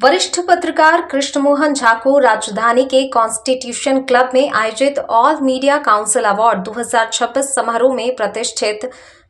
वरिष्ठ पत्रकार कृष्ण मोहन झा को राजधानी के कॉन्स्टिट्यूशन क्लब में आयोजित ऑल मीडिया काउंसिल अवार्ड 2026 समारोह में प्रतिष्ठित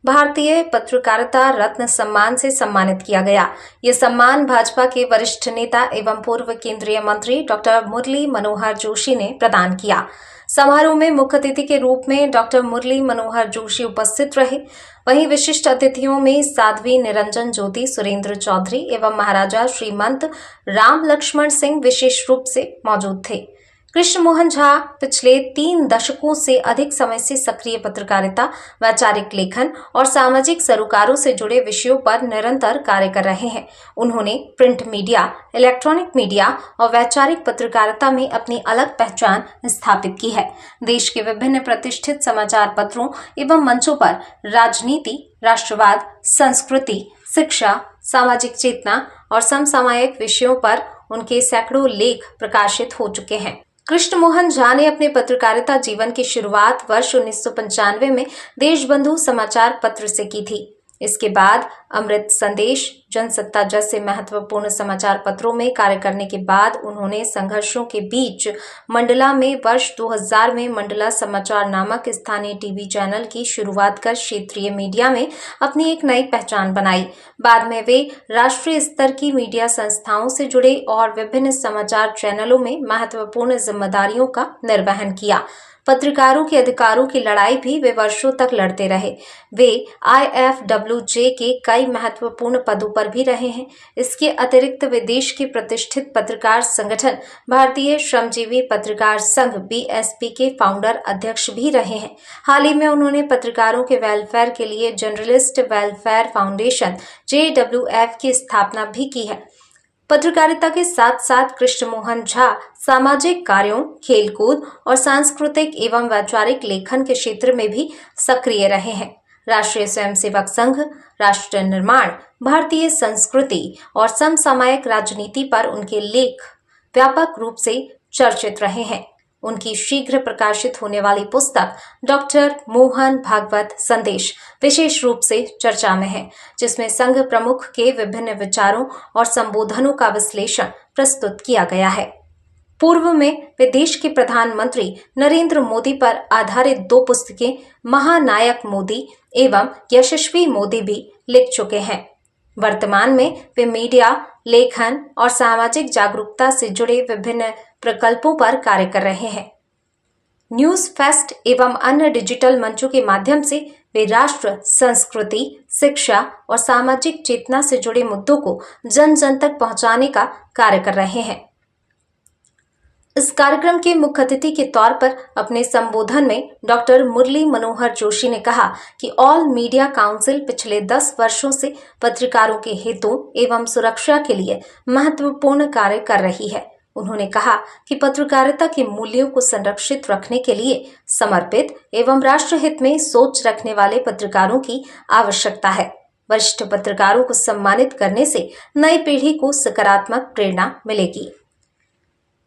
भारतीय पत्रकारिता रत्न सम्मान से सम्मानित किया गया। ये सम्मान भाजपा के वरिष्ठ नेता एवं पूर्व केंद्रीय मंत्री डॉक्टर मुरली मनोहर जोशी ने प्रदान किया। समारोह में मुख्य अतिथि के रूप में डॉक्टर मुरली मनोहर जोशी उपस्थित रहे। वहीं विशिष्ट अतिथियों में साध्वी निरंजन ज्योति सुरेंद्र चौधरी एवं महाराजा श्रीमंत राम लक्ष्मण सिंह विशेष रूप से मौजूद थे। कृष्ण मोहन झा पिछले 3 दशकों से अधिक समय से सक्रिय पत्रकारिता, वैचारिक लेखन और सामाजिक सरोकारों से जुड़े विषयों पर निरंतर कार्य कर रहे हैं। उन्होंने प्रिंट मीडिया, इलेक्ट्रॉनिक मीडिया और वैचारिक पत्रकारिता में अपनी अलग पहचान स्थापित की है। देश के विभिन्न प्रतिष्ठित समाचार पत्रों एवं मंचों पर राजनीति, राष्ट्रवाद, संस्कृति, शिक्षा, सामाजिक चेतना और समसामयिक विषयों पर उनके सैकड़ों लेख प्रकाशित हो चुके हैं। कृष्ण मोहन झा ने अपने पत्रकारिता जीवन की शुरुआत वर्ष 1995 में देशबंधु समाचार पत्र से की थी। इसके बाद अमृत संदेश, जनसत्ता जैसे महत्वपूर्ण समाचार पत्रों में कार्य करने के बाद उन्होंने संघर्षों के बीच मंडला में वर्ष 2000 में मंडला समाचार नामक स्थानीय टीवी चैनल की शुरुआत कर क्षेत्रीय मीडिया में अपनी एक नई पहचान बनाई। बाद में वे राष्ट्रीय स्तर की मीडिया संस्थाओं से जुड़े और विभिन्न समाचार चैनलों में महत्वपूर्ण जिम्मेदारियों का निर्वहन किया। पत्रकारों के अधिकारों की लड़ाई भी वे वर्षों तक लड़ते रहे। वे IFWJ के कई महत्वपूर्ण पदों पर भी रहे हैं। इसके अतिरिक्त वे देश के प्रतिष्ठित पत्रकार संगठन भारतीय श्रमजीवी पत्रकार संघ BSP के फाउंडर अध्यक्ष भी रहे हैं। हाल ही में उन्होंने पत्रकारों के वेलफेयर के लिए जर्नलिस्ट वेलफेयर फाउंडेशन JWF की स्थापना भी की है। पत्रकारिता के साथ साथ कृष्ण मोहन झा सामाजिक कार्यों, खेलकूद और सांस्कृतिक एवं वैचारिक लेखन के क्षेत्र में भी सक्रिय रहे हैं। राष्ट्रीय स्वयंसेवक संघ, राष्ट्र निर्माण, भारतीय संस्कृति और समसामयिक राजनीति पर उनके लेख व्यापक रूप से चर्चित रहे हैं। उनकी शीघ्र प्रकाशित होने वाली पुस्तक डॉक्टर मोहन भागवत संदेश विशेष रूप से चर्चा में है, जिसमें संघ प्रमुख के विभिन्न विचारों और संबोधनों का विश्लेषण प्रस्तुत किया गया है। पूर्व में वे देश के प्रधानमंत्री नरेंद्र मोदी पर आधारित 2 पुस्तकें महानायक मोदी एवं यशस्वी मोदी भी लिख चुके हैं। वर्तमान में वे मीडिया, लेखन और सामाजिक जागरूकता से जुड़े विभिन्न प्रकल्पों पर कार्य कर रहे हैं। न्यूज फेस्ट एवं अन्य डिजिटल मंचों के माध्यम से वे राष्ट्र, संस्कृति, शिक्षा और सामाजिक चेतना से जुड़े मुद्दों को जन जन तक पहुंचाने का कार्य कर रहे हैं। इस कार्यक्रम के मुख्य अतिथि के तौर पर अपने संबोधन में डॉक्टर मुरली मनोहर जोशी ने कहा कि ऑल मीडिया काउंसिल पिछले 10 वर्षों से पत्रकारों के हितों एवं सुरक्षा के लिए महत्वपूर्ण कार्य कर रही है। उन्होंने कहा कि पत्रकारिता के मूल्यों को संरक्षित रखने के लिए समर्पित एवं राष्ट्रहित में सोच रखने वाले पत्रकारों की आवश्यकता है। वरिष्ठ पत्रकारों को सम्मानित करने से नई पीढ़ी को सकारात्मक प्रेरणा मिलेगी।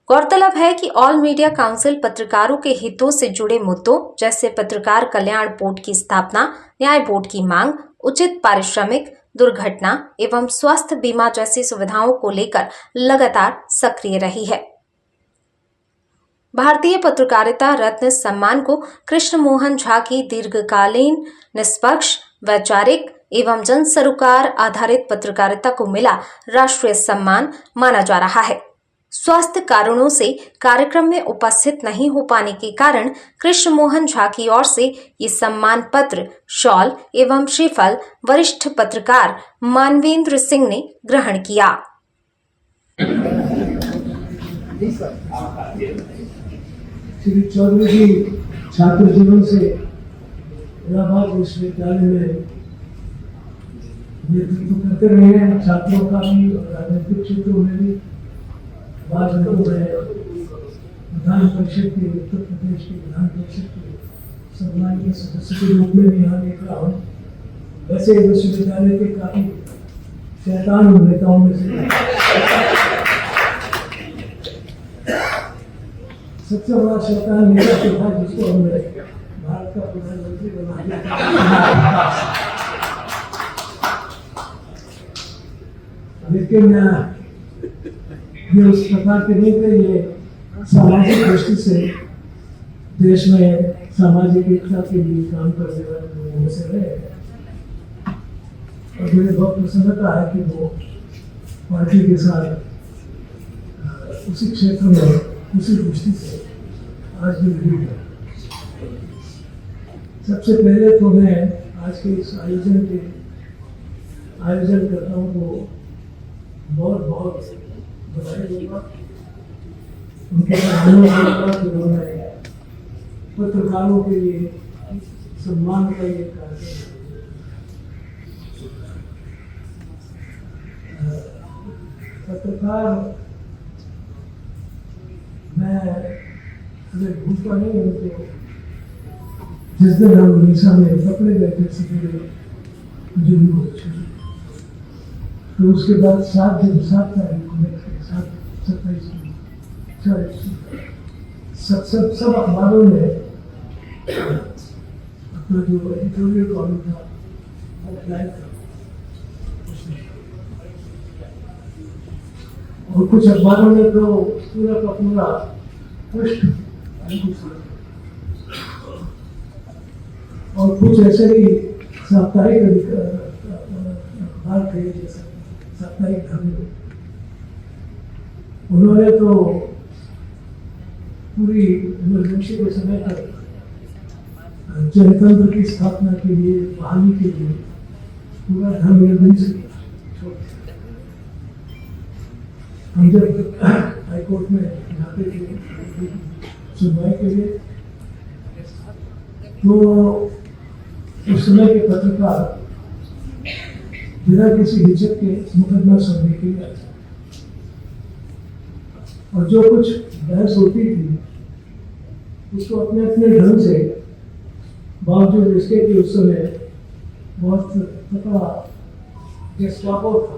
गौरतलब है कि ऑल मीडिया काउंसिल पत्रकारों के हितों से जुड़े मुद्दों जैसे पत्रकार कल्याण बोर्ड की स्थापना, न्याय बोर्ड की मांग, उचित पारिश्रमिक, दुर्घटना एवं स्वास्थ्य बीमा जैसी सुविधाओं को लेकर लगातार सक्रिय रही है। भारतीय पत्रकारिता रत्न सम्मान को कृष्ण मोहन झा की दीर्घकालीन, निष्पक्ष, वैचारिक एवं जन सरोकार आधारित पत्रकारिता को मिला राष्ट्रीय सम्मान माना जा रहा है। स्वास्थ्य कारणों से कार्यक्रम में उपस्थित नहीं हो पाने के कारण कृष्ण मोहन झा की ओर से ये सम्मान पत्र, शॉल एवं श्रीफल वरिष्ठ पत्रकार मानवेंद्र सिंह ने ग्रहण किया। श्री चौधरी जी छात्र जीवन से इलाहाबाद विश्वविद्यालय में नेतृत्व करते रहे हैं, छात्रों का भी और राजनीतिक क्षेत्रों में भी। बाद में विधान परिषद के, उत्तर प्रदेश के विधान परिषद के सम्मानीय सदस्य के रूप में भी यहाँ देख रहा हूँ। वैसे विश्वविद्यालय के काफी शैतान नेताओं में से सबसे बड़ा शैतान नेता तो था जिसको हमने भारत का प्रधानमंत्री बना दिया। लेकिन ये उस प्रकार के नहीं थे। ये सामाजिक दृष्टि से देश में सामाजिक एकता के लिए काम करने वाले लोगों में से रहे और मुझे बहुत प्रसन्नता है कि वो पार्टी के साथ उसी क्षेत्र में उसी दृष्टि से आज भी जुड़ी है। सबसे पहले तो मैं आज के इस आयोजनकर्ताओं को बहुत बहुत बधाई दूंगा। उनके उन्होंने पत्रकारों के लिए सम्मान का ये कार्यक्रम पत्रकार मैं अगर भूलता नहीं हूँ तो जिस दिन हम उड़ीसा में पकड़े गए थे जून को, तो उसके बाद 7 तारीख को 27 सब अखबारों में अपना जो एडिटोरियल कॉलम था अप्लाई था और कुछ अखबारों में तो पूरा का पूरा पृष्ठ और कुछ ऐसे ही साप्ताहिक अखबार थे जैसे साप्ताहिक धर्म, उन्होंने तो पूरी इमरजेंसी के समय तक जनतंत्र की स्थापना के लिए बहाली के लिए पूरा धर्म हम जब हाईकोर्ट में जाते थे सुनवाई के लिए तो उस समय के पत्रकार बिना किसी हिचक के मुकदमा सुनने के लिए आते और जो कुछ बहस होती थी उसको अपने अपने ढंग से बावजूद इसके कि उस समय बहुत तकड़ा गेस्टापो था